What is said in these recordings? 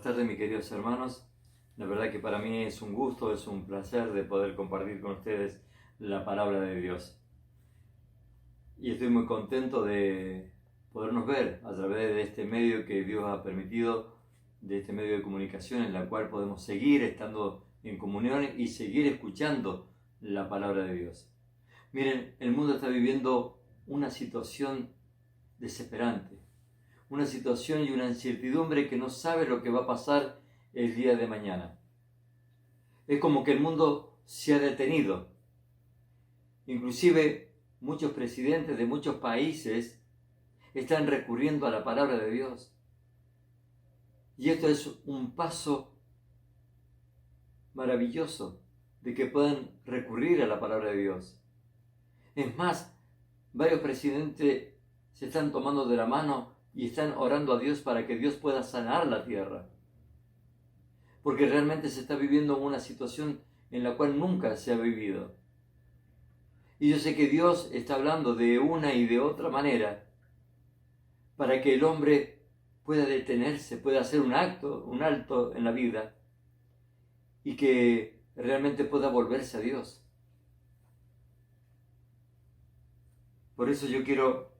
tardes, mis queridos hermanos. La verdad que para mí es un gusto, es un placer de poder compartir con ustedes la palabra de Dios. Y estoy muy contento de podernos ver a través de este medio que Dios ha permitido, de este medio de comunicación en la cual podemos seguir estando en comunión y seguir escuchando la palabra de Dios. Miren, el mundo está viviendo una situación desesperante, una situación y una incertidumbre que no sabe lo que va a pasar el día de mañana. Es como que el mundo se ha detenido. Inclusive muchos presidentes de muchos países están recurriendo a la palabra de Dios. Y esto es un paso maravilloso de que puedan recurrir a la palabra de Dios. Es más, varios presidentes se están tomando de la mano y están orando a Dios para que Dios pueda sanar la tierra. Porque realmente se está viviendo una situación en la cual nunca se ha vivido. Y yo sé que Dios está hablando de una y de otra manera para que el hombre pueda detenerse, pueda hacer un alto en la vida y que realmente pueda volverse a Dios. Por eso yo quiero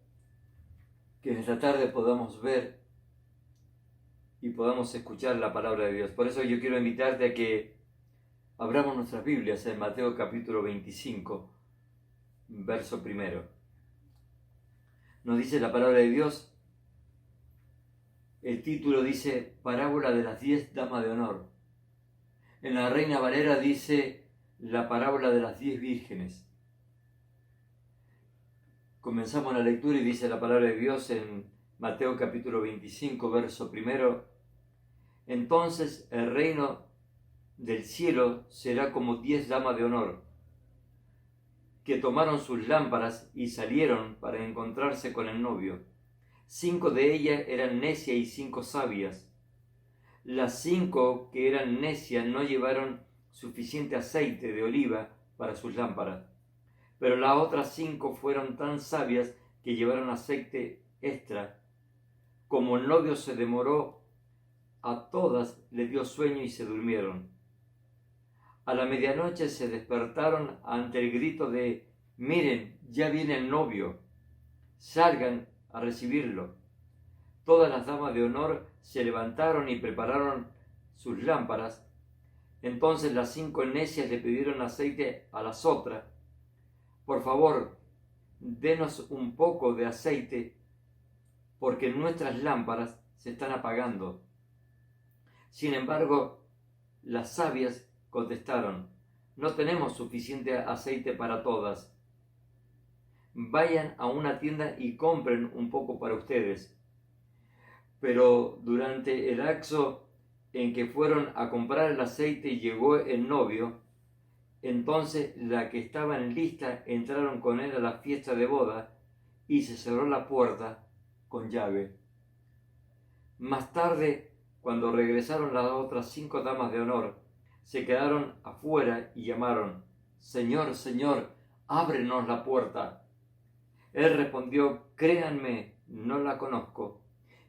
que en esta tarde podamos ver y podamos escuchar la palabra de Dios. Por eso yo quiero invitarte a que abramos nuestras Biblias en Mateo capítulo 25, verso 1. Nos dice la palabra de Dios, el título dice Parábola de las 10 damas de honor. En la Reina Valera dice la parábola de las 10 vírgenes. Comenzamos la lectura y dice la palabra de Dios en Mateo capítulo 25, verso 1. Entonces el reino del cielo será como 10 damas de honor, que tomaron sus lámparas y salieron para encontrarse con el novio. 5 de ellas eran necias y 5 sabias. Las 5 que eran necias no llevaron suficiente aceite de oliva para sus lámparas, pero las otras 5 fueron tan sabias que llevaron aceite extra. Como el novio se demoró, a todas les dio sueño y se durmieron. A la medianoche se despertaron ante el grito de «Miren, ya viene el novio, salgan a recibirlo». Todas las damas de honor se levantaron y prepararon sus lámparas. Entonces las 5 necias le pidieron aceite a las otras. «Por favor, denos un poco de aceite, porque nuestras lámparas se están apagando». Sin embargo, las sabias contestaron: «No tenemos suficiente aceite para todas. Vayan a una tienda y compren un poco para ustedes». Pero durante el lapso en que fueron a comprar el aceite y llegó el novio, entonces las que estaban listas entraron con él a la fiesta de boda y se cerró la puerta con llave. Más tarde, cuando regresaron las otras 5 damas de honor, se quedaron afuera y llamaron: «Señor, Señor, ábrenos la puerta». Él respondió: «Créanme, no la conozco».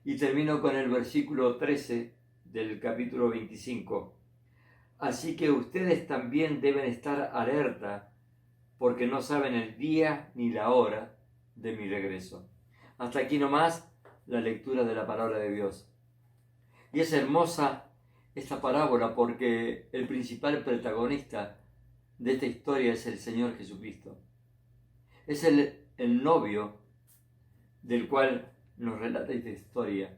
Y termino con el versículo 13 del capítulo 25. «Así que ustedes también deben estar alerta, porque no saben el día ni la hora de mi regreso». Hasta aquí nomás la lectura de la palabra de Dios. Y es hermosa esta parábola porque el principal protagonista de esta historia es el Señor Jesucristo. Es el novio del cual nos relata esta historia.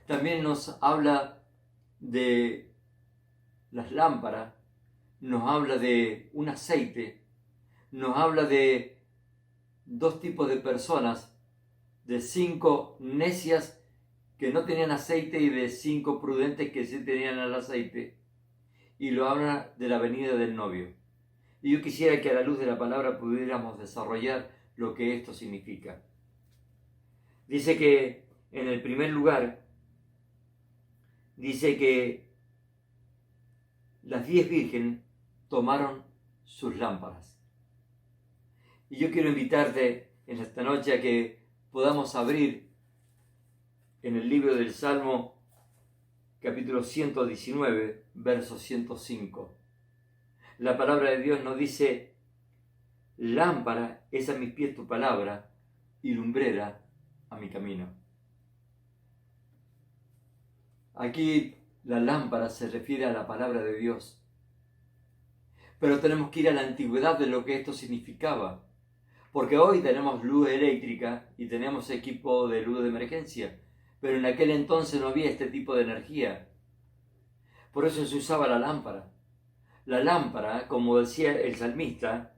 También nos habla de las lámparas, nos habla de un aceite, nos habla de 2 tipos de personas, de 5 necias que no tenían aceite y de 5 prudentes que sí tenían el aceite, y lo habla de la venida del novio. Y yo quisiera que a la luz de la palabra pudiéramos desarrollar lo que esto significa. Dice que en el primer lugar, dice que las 10 vírgenes tomaron sus lámparas. Y yo quiero invitarte en esta noche a que podamos abrir en el libro del Salmo, capítulo 119, verso 105. La palabra de Dios nos dice: lámpara es a mis pies tu palabra y lumbrera a mi camino. Aquí la lámpara se refiere a la palabra de Dios. Pero tenemos que ir a la antigüedad de lo que esto significaba. Porque hoy tenemos luz eléctrica y tenemos equipo de luz de emergencia. Pero en aquel entonces no había este tipo de energía. Por eso se usaba la lámpara. La lámpara, como decía el salmista,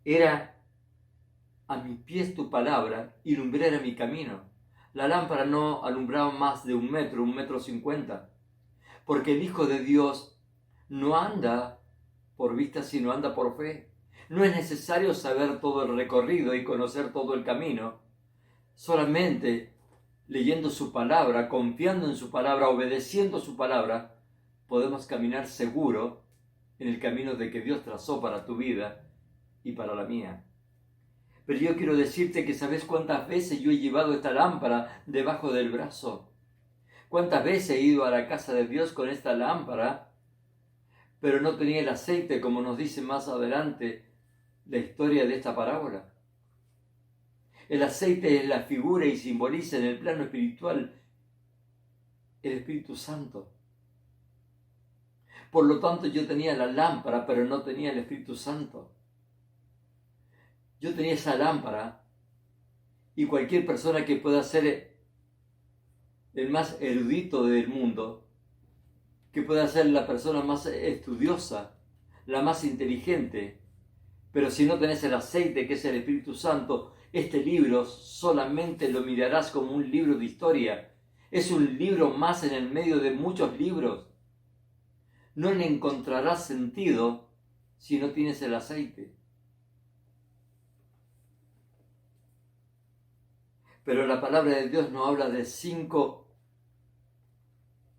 era a mis pies tu palabra y lumbrera mi camino. La lámpara no alumbraba más de 1 metro, 1,50 metros, porque el Hijo de Dios no anda por vista, sino anda por fe. No es necesario saber todo el recorrido y conocer todo el camino. Solamente leyendo su palabra, confiando en su palabra, obedeciendo su palabra, podemos caminar seguro en el camino de que Dios trazó para tu vida y para la mía. Pero yo quiero decirte que ¿sabes cuántas veces yo he llevado esta lámpara debajo del brazo? ¿Cuántas veces he ido a la casa de Dios con esta lámpara, pero no tenía el aceite, como nos dice más adelante la historia de esta parábola? El aceite es la figura y simboliza en el plano espiritual el Espíritu Santo. Por lo tanto, yo tenía la lámpara, pero no tenía el Espíritu Santo. Yo tenía esa lámpara y cualquier persona que pueda ser el más erudito del mundo, que pueda ser la persona más estudiosa, la más inteligente, pero si no tenés el aceite, que es el Espíritu Santo, este libro solamente lo mirarás como un libro de historia. Es un libro más en el medio de muchos libros. No le encontrarás sentido si no tienes el aceite. Pero la palabra de Dios nos habla de 5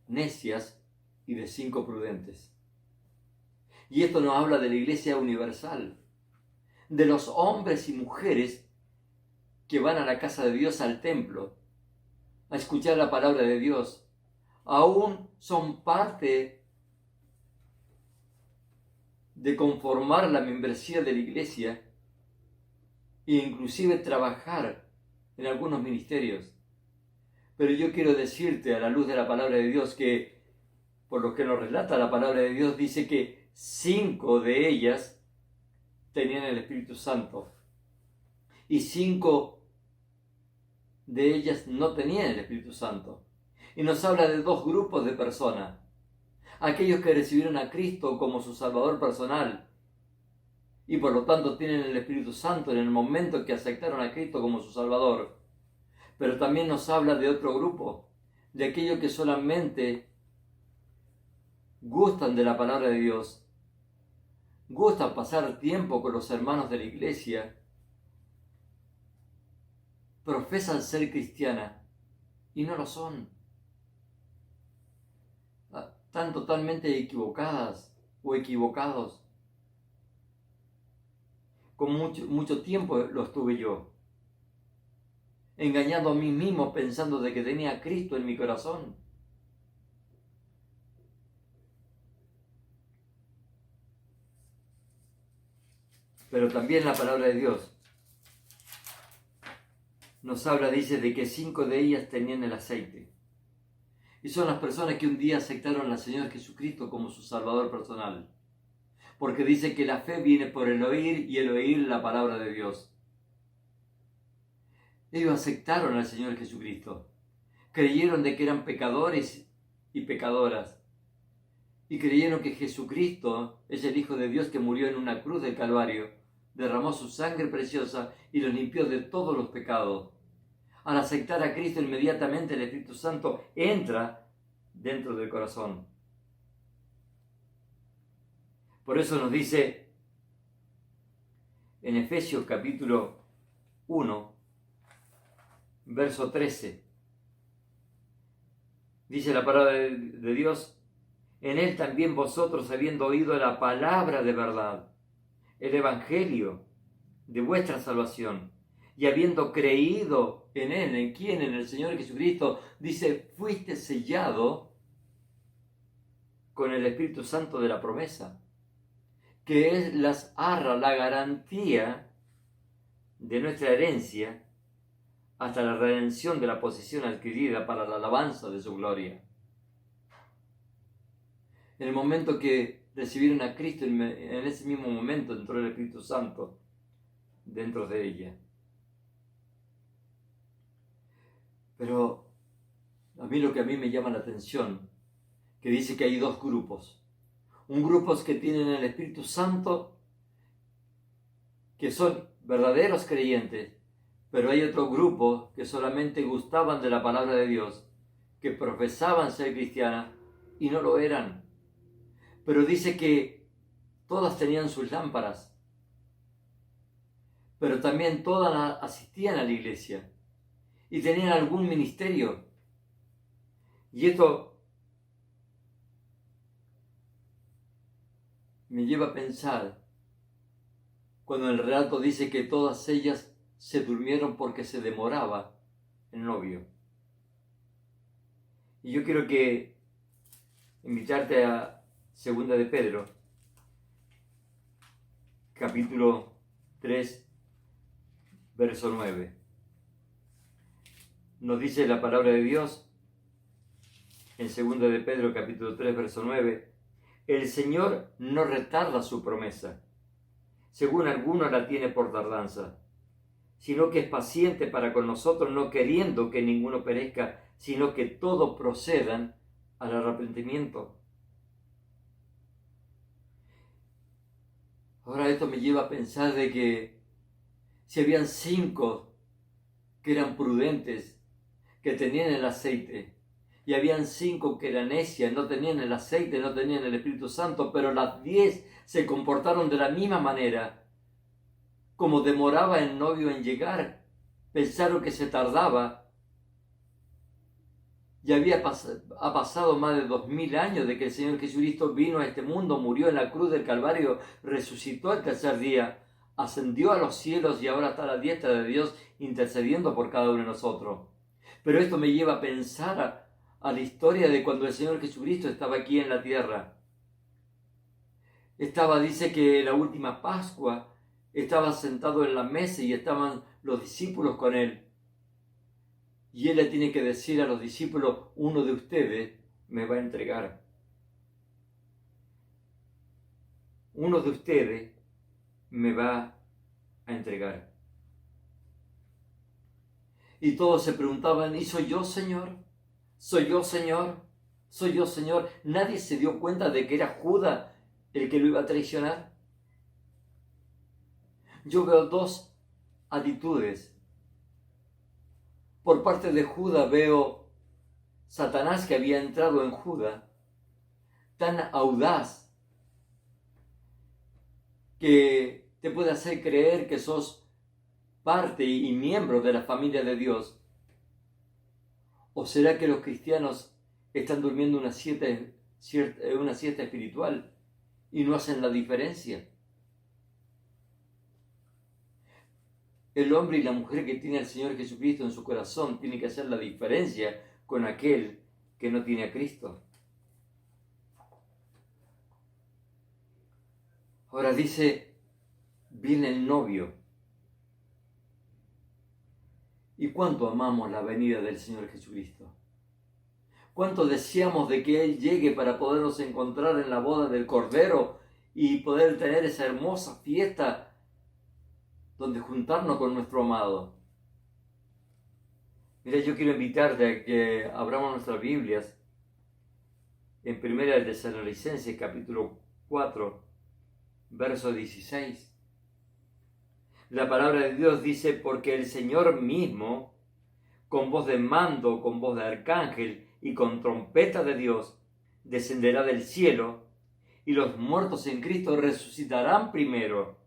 necias y de 5 prudentes. Y esto nos habla de la iglesia universal, de los hombres y mujeres que van a la casa de Dios, al templo, a escuchar la palabra de Dios. Aún son parte de conformar la membresía de la iglesia e inclusive trabajar en algunos ministerios. Pero yo quiero decirte, a la luz de la palabra de Dios, que por lo que nos relata la palabra de Dios, dice que 5 de ellas tenían el Espíritu Santo y 5 de ellas no tenían el Espíritu Santo. Y nos habla de 2 grupos de personas: aquellos que recibieron a Cristo como su Salvador personal y por lo tanto tienen el Espíritu Santo en el momento que aceptaron a Cristo como su Salvador. Pero también nos habla de otro grupo, de aquellos que solamente gustan de la palabra de Dios, gustan pasar tiempo con los hermanos de la iglesia, profesan ser cristianas y no lo son. Están totalmente equivocadas o equivocados. Con mucho tiempo lo estuve yo, engañando a mí mismo pensando de que tenía a Cristo en mi corazón. Pero también la palabra de Dios nos habla, dice, de que 5 de ellas tenían el aceite. Y son las personas que un día aceptaron al Señor Jesucristo como su Salvador personal. Porque dice que la fe viene por el oír y el oír la palabra de Dios. Ellos aceptaron al Señor Jesucristo. Creyeron de que eran pecadores y pecadoras. Y creyeron que Jesucristo es el Hijo de Dios que murió en una cruz del Calvario, derramó su sangre preciosa y los limpió de todos los pecados. Al aceptar a Cristo, inmediatamente el Espíritu Santo entra dentro del corazón. Por eso nos dice en Efesios capítulo 1, verso 13, dice la palabra de Dios: en él también vosotros, habiendo oído la palabra de verdad, el evangelio de vuestra salvación, y habiendo creído en él, ¿en quién? En el Señor Jesucristo, dice, fuiste sellado con el Espíritu Santo de la promesa, que es las arra, la garantía de nuestra herencia hasta la redención de la posesión adquirida para la alabanza de su gloria. En el momento que recibieron a Cristo, en ese mismo momento entró el Espíritu Santo dentro de ella. Pero a mí lo que a mí me llama la atención, que dice que hay dos grupos. Un grupo es que tienen el Espíritu Santo, que son verdaderos creyentes, pero hay otro grupo que solamente gustaban de la palabra de Dios, que profesaban ser cristianas y no lo eran. Pero dice que todas tenían sus lámparas, pero también todas asistían a la iglesia y tenían algún ministerio. Y esto me lleva a pensar cuando el relato dice que todas ellas se durmieron porque se demoraba el novio. Y yo quiero invitarte a 2 de Pedro, capítulo 3, verso 9. Nos dice la palabra de Dios en 2 de Pedro, capítulo 3, verso 9. El Señor no retarda su promesa, según algunos la tiene por tardanza, sino que es paciente para con nosotros, no queriendo que ninguno perezca, sino que todos procedan al arrepentimiento. Ahora esto me lleva a pensar de que si habían 5 que eran prudentes, que tenían el aceite, y habían 5 que eran necias, no tenían el aceite, no tenían el Espíritu Santo, pero las 10 se comportaron de la misma manera. Como demoraba el novio en llegar, pensaron que se tardaba. Y ha pasado más de 2000 años de que el Señor Jesucristo vino a este mundo, murió en la cruz del Calvario, resucitó el tercer día, ascendió a los cielos y ahora está a la diestra de Dios intercediendo por cada uno de nosotros. Pero esto me lleva a pensar a la historia de cuando el Señor Jesucristo estaba aquí en la tierra. Dice que la última Pascua estaba sentado en la mesa y estaban los discípulos con él. Y él le tiene que decir a los discípulos, uno de ustedes me va a entregar. Uno de ustedes me va a entregar. Y todos se preguntaban, ¿y soy yo, Señor? ¿Soy yo, Señor? ¿Soy yo, Señor? Nadie se dio cuenta de que era Judas el que lo iba a traicionar. Yo veo dos actitudes. Por parte de Judas veo Satanás que había entrado en Judas, tan audaz, que te puede hacer creer que sos parte y miembro de la familia de Dios. ¿O será que los cristianos están durmiendo una siesta espiritual y no hacen la diferencia? El hombre y la mujer que tiene al Señor Jesucristo en su corazón tiene que hacer la diferencia con aquel que no tiene a Cristo. Ahora dice, viene el novio. ¿Y cuánto amamos la venida del Señor Jesucristo? ¿Cuánto deseamos de que Él llegue para podernos encontrar en la boda del Cordero y poder tener esa hermosa fiesta donde juntarnos con nuestro amado? Mira, yo quiero invitarte a que abramos nuestras Biblias en 1 de Tesalonicenses, capítulo 4, verso 16. La palabra de Dios dice, porque el Señor mismo, con voz de mando, con voz de arcángel y con trompeta de Dios, descenderá del cielo, y los muertos en Cristo resucitarán primero.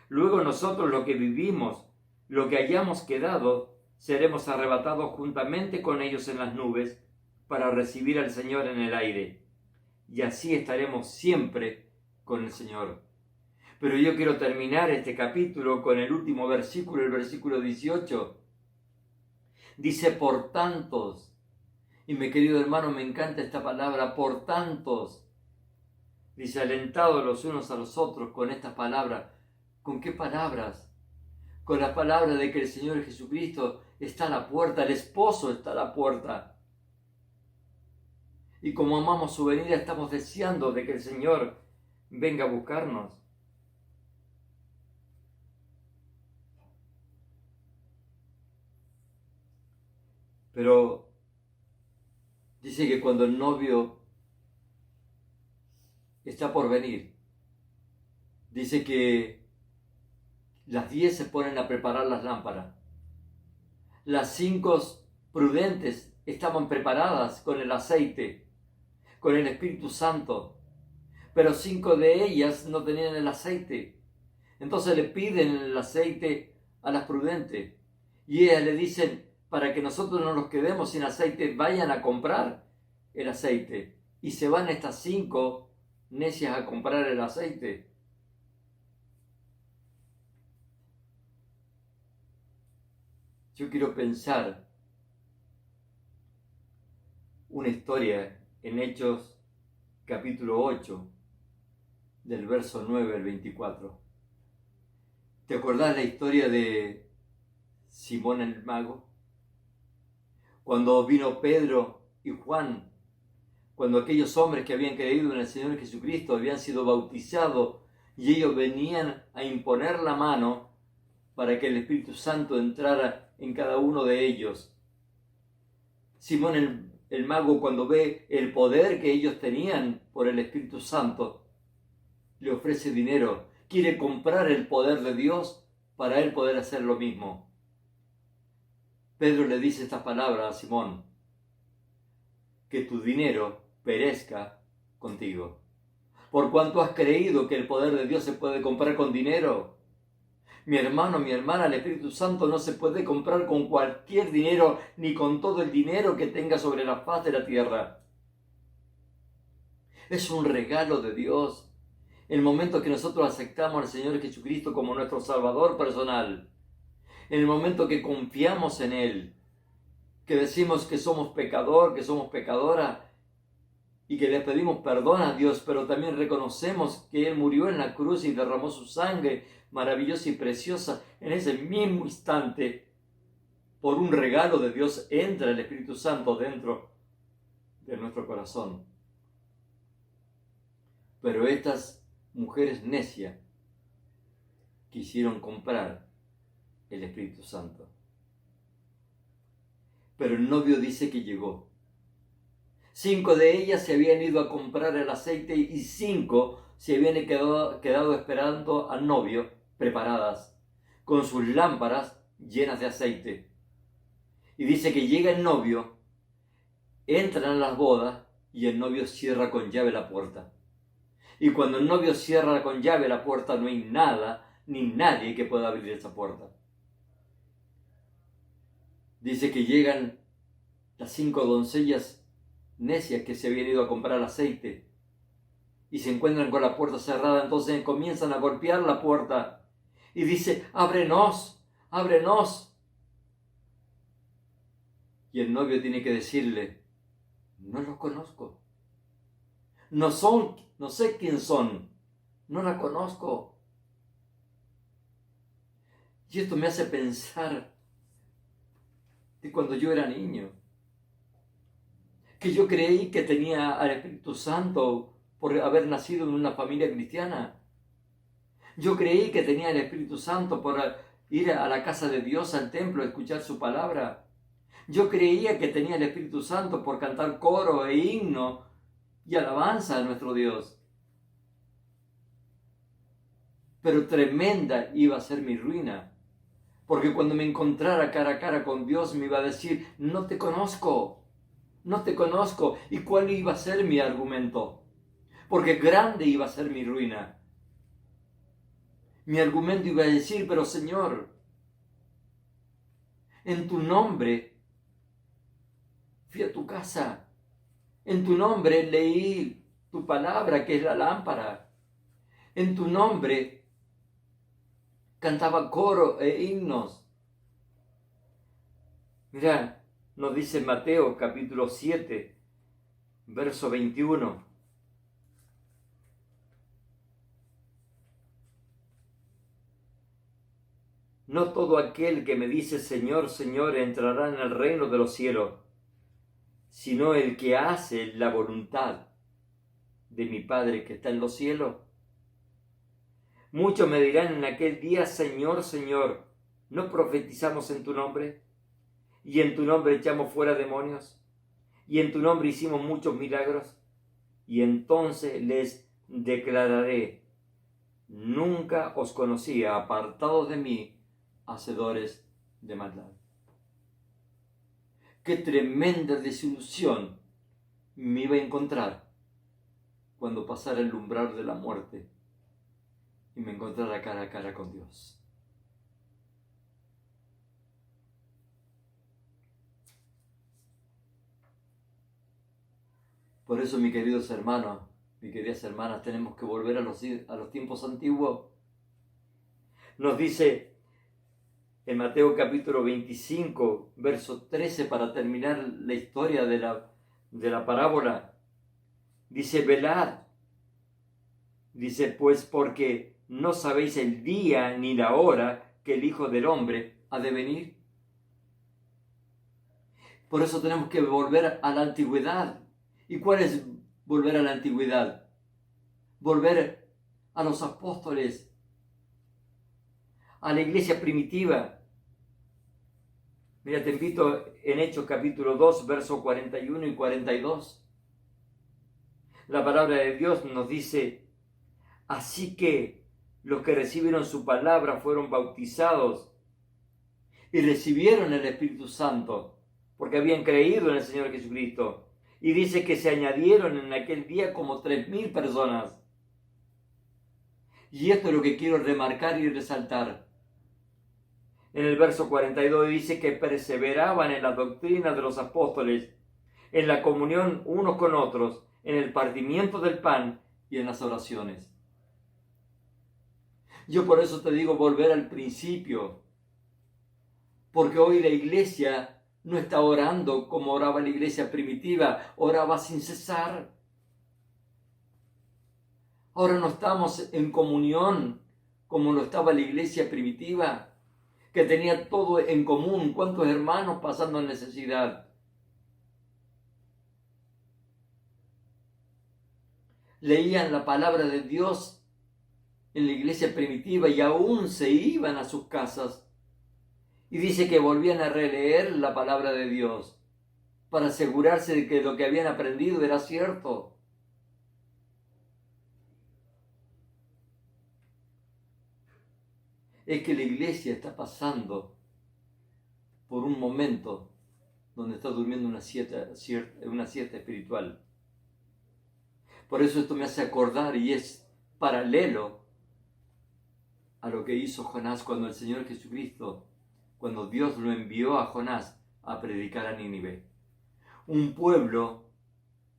Luego nosotros, los que vivimos, lo que hayamos quedado, seremos arrebatados juntamente con ellos en las nubes para recibir al Señor en el aire. Y así estaremos siempre con el Señor. Pero yo quiero terminar este capítulo con el último versículo, el versículo 18. Dice, por tanto, Y mi querido hermano, me encanta esta palabra, por tantos. Dice, alentados los unos a los otros con estas palabras. ¿Con qué palabras? Con la palabra de que el Señor Jesucristo está a la puerta, el esposo está a la puerta. Y como amamos su venida, estamos deseando de que el Señor venga a buscarnos. Pero dice que cuando el novio está por venir, dice que las 10 se ponen a preparar las lámparas. Las 5 prudentes estaban preparadas con el aceite, con el Espíritu Santo, pero 5 de ellas no tenían el aceite. Entonces le piden el aceite a las prudentes y ellas le dicen, para que nosotros no nos quedemos sin aceite, vayan a comprar el aceite. Y se van estas 5 necias a comprar el aceite. Yo quiero pensar una historia en Hechos capítulo 8, del verso 9 al 24. ¿Te acordás la historia de Simón el mago? Cuando vino Pedro y Juan, cuando aquellos hombres que habían creído en el Señor Jesucristo habían sido bautizados y ellos venían a imponer la mano para que el Espíritu Santo entrara en cada uno de ellos. Simón el mago, cuando ve el poder que ellos tenían por el Espíritu Santo, le ofrece dinero, quiere comprar el poder de Dios para él poder hacer lo mismo. Pedro le dice estas palabras a Simón: que tu dinero perezca contigo. Por cuanto has creído que el poder de Dios se puede comprar con dinero. Mi hermano, mi hermana, el Espíritu Santo no se puede comprar con cualquier dinero, ni con todo el dinero que tenga sobre la faz de la tierra. Es un regalo de Dios. El momento que nosotros aceptamos al Señor Jesucristo como nuestro Salvador personal, en el momento que confiamos en Él, que decimos que somos pecador, que somos pecadora, y que le pedimos perdón a Dios, pero también reconocemos que Él murió en la cruz y derramó su sangre maravillosa y preciosa, en ese mismo instante, por un regalo de Dios, entra el Espíritu Santo dentro de nuestro corazón. Pero estas mujeres necias quisieron comprar el Espíritu Santo. Pero el novio dice que llegó. 5 de ellas se habían ido a comprar el aceite y 5 se habían quedado esperando al novio, preparadas, con sus lámparas llenas de aceite. Y dice que llega el novio, entran a las bodas y el novio cierra con llave la puerta. Y cuando el novio cierra con llave la puerta, no hay nada ni nadie que pueda abrir esa puerta. Dice que llegan las 5 doncellas necias que se habían ido a comprar aceite y se encuentran con la puerta cerrada. Entonces comienzan a golpear la puerta y dice: ábrenos, ábrenos. Y el novio tiene que decirle: no los conozco, no sé quién son, no la conozco. Y esto me hace pensar de cuando yo era niño, que yo creí que tenía al Espíritu Santo por haber nacido en una familia cristiana. Yo creí que tenía el Espíritu Santo por ir a la casa de Dios, al templo, a escuchar su palabra. Yo creía que tenía el Espíritu Santo por cantar coro e himno y alabanza a nuestro Dios. Pero tremenda iba a ser mi ruina, porque cuando me encontrara cara a cara con Dios me iba a decir: no te conozco. No te conozco. ¿Y cuál iba a ser mi argumento? Porque grande iba a ser mi ruina. Mi argumento iba a decir: pero Señor, en tu nombre fui a tu casa. En tu nombre leí tu palabra, que es la lámpara. En tu nombre cantaba coro e himnos. Mira, nos dice Mateo capítulo 7, verso 21. No todo aquel que me dice Señor, Señor entrará en el reino de los cielos, sino el que hace la voluntad de mi Padre que está en los cielos. Muchos me dirán en aquel día, Señor, Señor, ¿no profetizamos en tu nombre? ¿Y en tu nombre echamos fuera demonios? ¿Y en tu nombre hicimos muchos milagros? Y entonces les declararé, nunca os conocí, apartados de mí, hacedores de maldad. Qué tremenda desilusión me iba a encontrar cuando pasara el umbral de la muerte y me encontrara cara a cara con Dios. Por eso, mis queridos hermanos, mis queridas hermanas, tenemos que volver a los tiempos antiguos. Nos dice en Mateo capítulo 25, verso 13, para terminar la historia de la parábola, dice, velad, dice, pues porque no sabéis el día ni la hora que el Hijo del Hombre ha de venir. Por eso tenemos que volver a la antigüedad. ¿Y cuál es volver a la antigüedad? Volver a los apóstoles, a la iglesia primitiva. Mira, te invito en Hechos capítulo 2, versos 41 y 42. La palabra de Dios nos dice, así que los que recibieron su palabra fueron bautizados y recibieron el Espíritu Santo, porque habían creído en el Señor Jesucristo. Y dice que se añadieron en aquel día como 3.000 personas. Y esto es lo que quiero remarcar y resaltar. En el verso 42 dice que perseveraban en la doctrina de los apóstoles, en la comunión unos con otros, en el partimiento del pan y en las oraciones. Yo por eso te digo volver al principio, porque hoy la iglesia no está orando como oraba la iglesia primitiva, oraba sin cesar. Ahora no estamos en comunión como lo estaba la iglesia primitiva, que tenía todo en común. ¿Cuántos hermanos pasando necesidad? Leían la palabra de Dios en la iglesia primitiva y aún se iban a sus casas. Y dice que volvían a releer la palabra de Dios para asegurarse de que lo que habían aprendido era cierto. Es que la iglesia está pasando por un momento donde está durmiendo una siesta espiritual. Por eso esto me hace acordar y es paralelo a lo que hizo Jonás cuando el Señor Jesucristo, cuando Dios lo envió a Jonás a predicar a Nínive. Un pueblo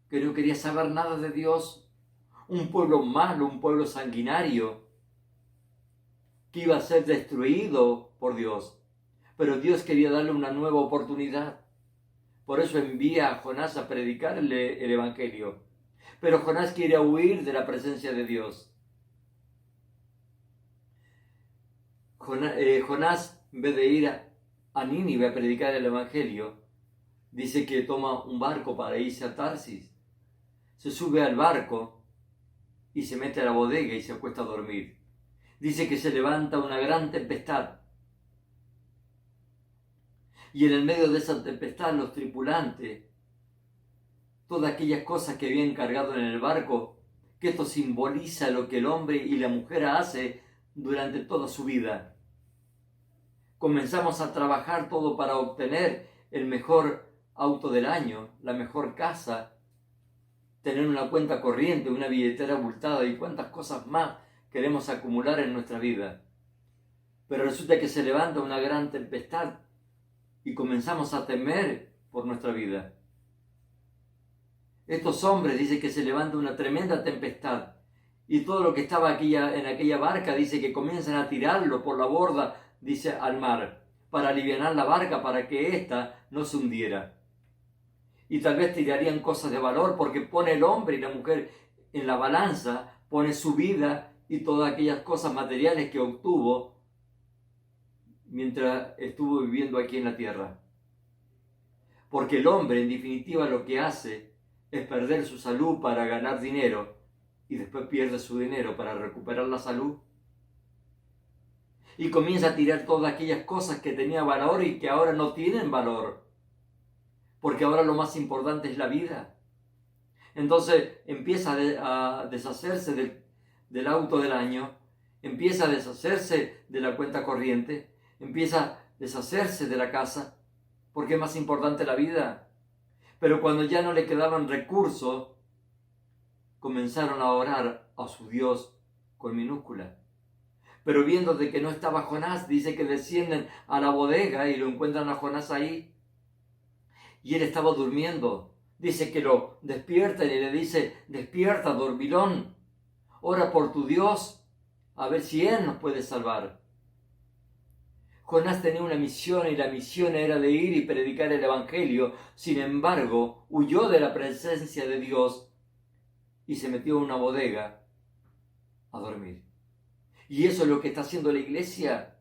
que no quería saber nada de Dios, un pueblo malo, un pueblo sanguinario, que iba a ser destruido por Dios. Pero Dios quería darle una nueva oportunidad. Por eso envía a Jonás a predicarle el Evangelio. Pero Jonás quiere huir de la presencia de Dios. Jonás, en vez de ir a Nínive a predicar el Evangelio, dice que toma un barco para irse a Tarsis. Se sube al barco y se mete a la bodega y se acuesta a dormir. Dice que se levanta una gran tempestad. Y en el medio de esa tempestad los tripulantes, todas aquellas cosas que habían cargado en el barco, que esto simboliza lo que el hombre y la mujer hace durante toda su vida. Comenzamos a trabajar todo para obtener el mejor auto del año, la mejor casa, tener una cuenta corriente, una billetera abultada y cuántas cosas más queremos acumular en nuestra vida. Pero resulta que se levanta una gran tempestad y comenzamos a temer por nuestra vida. Estos hombres dicen que se levanta una tremenda tempestad y todo lo que estaba en aquella barca dice que comienzan a tirarlo por la borda, dice, al mar, para alivianar la barca, para que ésta no se hundiera. Y tal vez tirarían cosas de valor, porque pone el hombre y la mujer en la balanza, pone su vida y todas aquellas cosas materiales que obtuvo mientras estuvo viviendo aquí en la tierra. Porque el hombre, en definitiva, lo que hace es perder su salud para ganar dinero y después pierde su dinero para recuperar la salud. Y comienza a tirar todas aquellas cosas que tenía valor y que ahora no tienen valor. Porque ahora lo más importante es la vida. Entonces empieza a deshacerse del auto del año, empieza a deshacerse de la cuenta corriente, empieza a deshacerse de la casa, porque es más importante la vida. Pero cuando ya no le quedaban recursos, comenzaron a orar a su Dios con minúscula. Pero viendo de que no estaba Jonás, dice que descienden a la bodega y lo encuentran a Jonás ahí. Y él estaba durmiendo. Dice que lo despiertan y le dice: despierta, dormilón, ora por tu Dios, a ver si Él nos puede salvar. Jonás tenía una misión y la misión era de ir y predicar el Evangelio. Sin embargo, huyó de la presencia de Dios y se metió en una bodega a dormir. Y eso es lo que está haciendo la iglesia.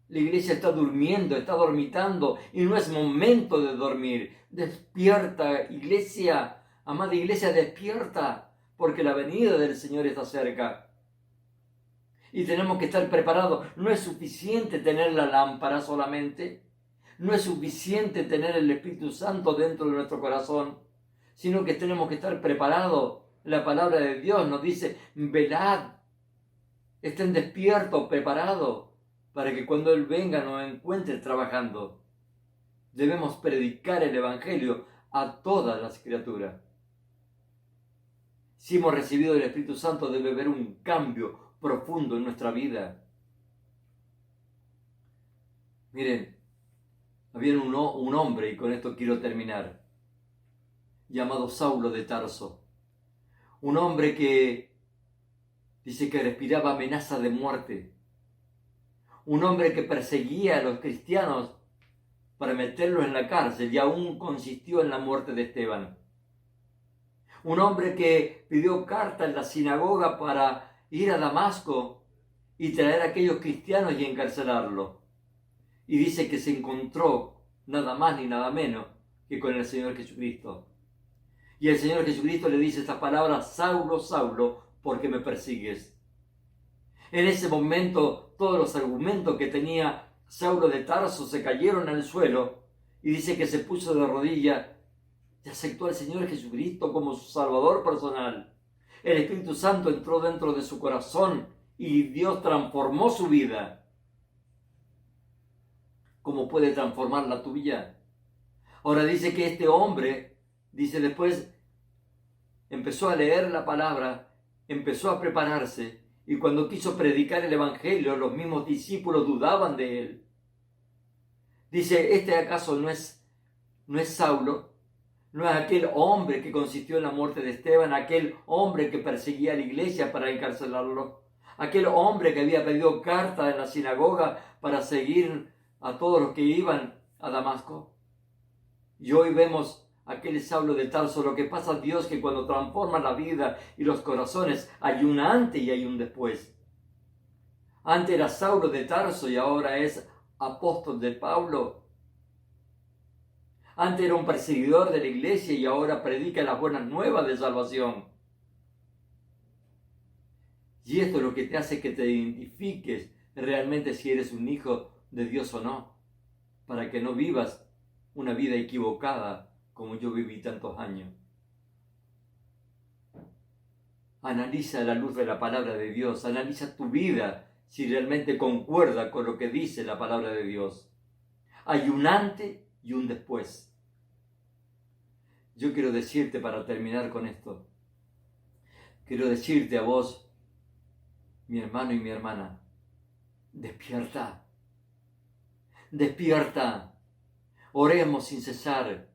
La iglesia está durmiendo, está dormitando y no es momento de dormir. Despierta, iglesia, amada iglesia, despierta, porque la venida del Señor está cerca. Y tenemos que estar preparados. No es suficiente tener la lámpara solamente. No es suficiente tener el Espíritu Santo dentro de nuestro corazón, sino que tenemos que estar preparados. La palabra de Dios nos dice: velad, estén despiertos, preparados, para que cuando Él venga nos encuentre trabajando. Debemos predicar el Evangelio a todas las criaturas. Si hemos recibido el Espíritu Santo, debe haber un cambio profundo en nuestra vida. Miren, había un hombre, y con esto quiero terminar, llamado Saulo de Tarso. Un hombre que dice que respiraba amenaza de muerte. Un hombre que perseguía a los cristianos para meterlos en la cárcel y aún consistió en la muerte de Esteban. Un hombre que pidió carta en la sinagoga para ir a Damasco y traer a aquellos cristianos y encarcelarlos. Y dice que se encontró nada más ni nada menos que con el Señor Jesucristo. Y el Señor Jesucristo le dice estas palabras: Saulo, Saulo, ¿por qué me persigues? En ese momento todos los argumentos que tenía Saulo de Tarso se cayeron al suelo y dice que se puso de rodillas y aceptó al Señor Jesucristo como su Salvador personal. El Espíritu Santo entró dentro de su corazón y Dios transformó su vida. ¿Cómo puede transformar la tuya? Ahora dice que este hombre, dice después, empezó a leer la palabra, empezó a prepararse, y cuando quiso predicar el Evangelio, los mismos discípulos dudaban de él. Dice: ¿este acaso no es Saulo? ¿No es aquel hombre que consistió en la muerte de Esteban? ¿Aquel hombre que perseguía a la iglesia para encarcelarlo? ¿Aquel hombre que había pedido carta en la sinagoga para seguir a todos los que iban a Damasco? Y hoy vemos aquel Saulo de Tarso. Lo que pasa a Dios, que cuando transforma la vida y los corazones, hay un antes y hay un después. Antes era Saulo de Tarso y ahora es apóstol de Pablo. Antes era un perseguidor de la iglesia y ahora predica las buenas nuevas de salvación. Y esto es lo que te hace que te identifiques realmente si eres un hijo de Dios o no, para que no vivas una vida equivocada como yo viví tantos años. Analiza a la luz de la palabra de Dios, analiza tu vida si realmente concuerda con lo que dice la palabra de Dios. Hay un antes y un después. Yo quiero decirte, para terminar con esto, quiero decirte a vos, mi hermano y mi hermana: despierta, despierta, oremos sin cesar,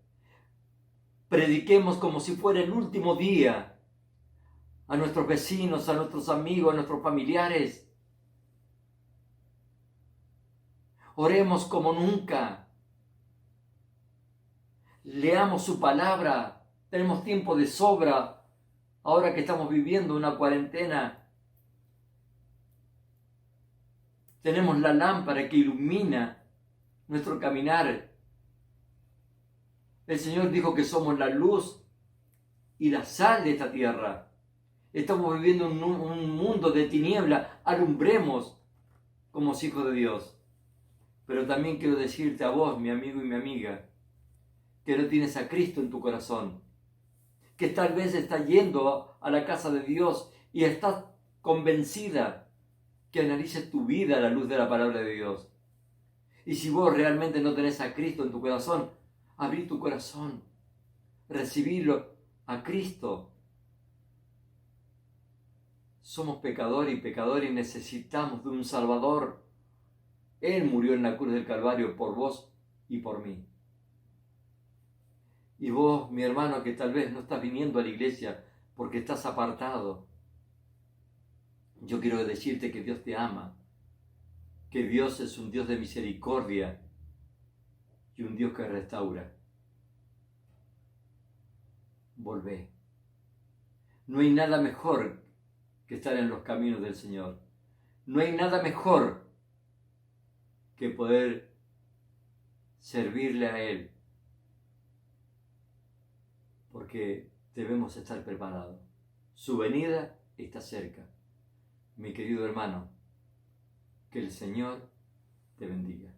prediquemos como si fuera el último día a nuestros vecinos, a nuestros amigos, a nuestros familiares. Oremos como nunca. Leamos su palabra. Tenemos tiempo de sobra. Ahora que estamos viviendo una cuarentena, tenemos la lámpara que ilumina nuestro caminar. El Señor dijo que somos la luz y la sal de esta tierra. Estamos viviendo un mundo de tiniebla. Alumbremos como hijos de Dios. Pero también quiero decirte a vos, mi amigo y mi amiga, que no tienes a Cristo en tu corazón, que tal vez estás yendo a la casa de Dios y estás convencida que analices tu vida a la luz de la palabra de Dios. Y si vos realmente no tenés a Cristo en tu corazón, abrí tu corazón, recibirlo a Cristo. Somos pecadores y necesitamos de un Salvador. Él murió en la cruz del Calvario por vos y por mí. Y vos, mi hermano, que tal vez no estás viniendo a la iglesia porque estás apartado, yo quiero decirte que Dios te ama, que Dios es un Dios de misericordia y un Dios que restaura. Volvé. No hay nada mejor que estar en los caminos del Señor. No hay nada mejor que poder servirle a Él, porque debemos estar preparados. Su venida está cerca. Mi querido hermano, que el Señor te bendiga.